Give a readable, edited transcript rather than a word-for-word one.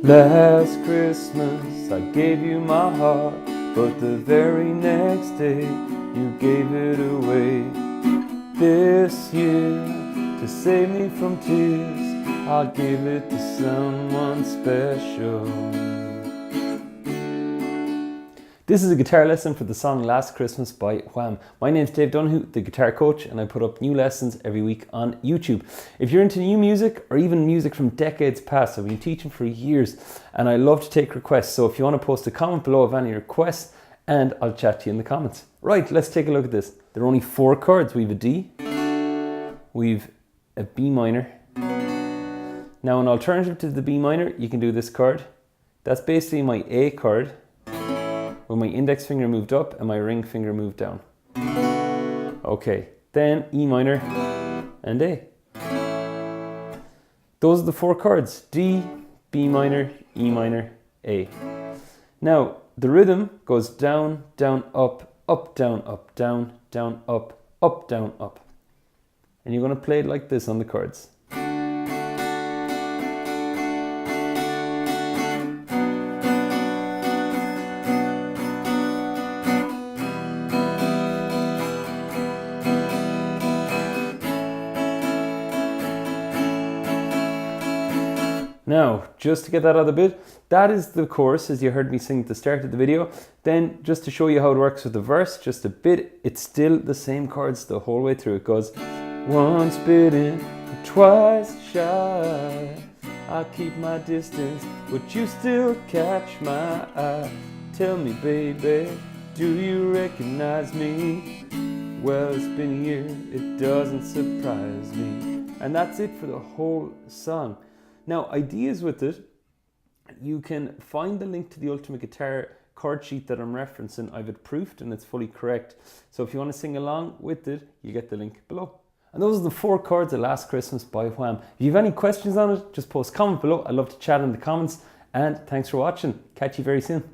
Last Christmas I gave you my heart, but the very next day you gave it away. This year, to save me from tears, I'll give it to someone special. This is a guitar lesson for the song Last Christmas by Wham. My name's Dave Donahue, the guitar coach, and I put up new lessons every week on YouTube. If you're into new music or even music from decades past, I've been teaching for years and I love to take requests. So if you want to post a comment below of any requests, and I'll chat to you in the comments. Right, let's take a look at this. There are only 4 chords. We have a D, we've a B minor. Now an alternative to the B minor, you can do this chord. That's basically my A chord, with my index finger moved up and my ring finger moved down. Okay, then E minor and A. Those are the 4 chords: D, B minor, E minor, A. Now, the rhythm goes down, down, up, down, down, down, up, down, up. And you're going to play it like this on the chords. Now, just to get that out of the bit, that is the chorus as you heard me sing at the start of the video. Then, just to show you how it works with the verse, just a bit, it's still the same chords the whole way through. It goes, once bitten, twice shy, I keep my distance, but you still catch my eye. Tell me, baby, do you recognize me? Well, it's been a year, it doesn't surprise me. And that's it for the whole song. Now, ideas with it, you can find the link to the Ultimate Guitar chord sheet that I'm referencing. I've it proofed and it's fully correct. So if you want to sing along with it, you get the link below. And those are the 4 chords of Last Christmas by Wham. If you have any questions on it, just post a comment below. I'd love to chat in the comments. And thanks for watching. Catch you very soon.